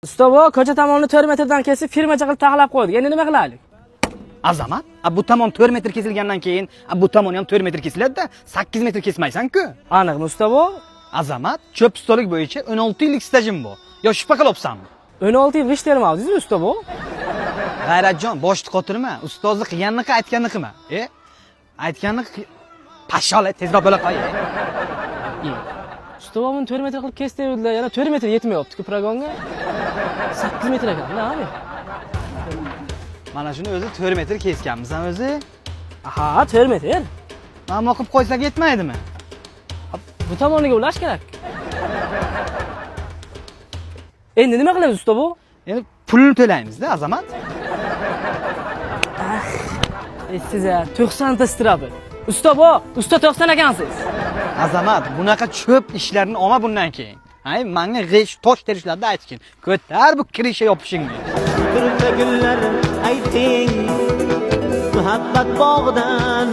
Ustovo, ko'cha tomonni 4 metrdan kesib, firmacha qilib taxlab qo'ydik. Endi nima qilaylik? Azamat, bu tomon 4 metr kesilgandan keyin, bu tomon ham 4 metr kesiladi-da, 8 metr kesmaysan-ku. Aniqmi, ustovo? Azamat, cho'p ustolik bo'yicha 16 yillik stajim bor. Yo shubha qilyapsanmi? 16 yil ish termavdingiz, ustovo? G'ayratjon, boshni qotirma. Ustozni qilganini aytganini qilma. Aytganini pashola tezroq bo'la qo'y. Ustovo, buni 4 metr qilib kesdi-yu, yana 4 metr yetmayapti-ku progonga. 8 metr ekan, abi. Mana shuni o'zi 4 metr kesganmisan o'zi. Aha, 4 metr. Mana o'qib qo'ysak yetmaydimi? Bu tomoniga ulash kerak. Endi nima qilamiz, ustovo? Endi pulni to'laymiz-da, Azamat. Siz 90 ta strapı. Ustovo, usta 90 ekansiz. Azamat, bunaqa cho'p ishlarni olma bundan keyin. Ay, menga g'ish, tosh terishlarda aytgin. Ko'tar bu kirisha yopishingni. Turfa gullar ayting muhabbat bog'idan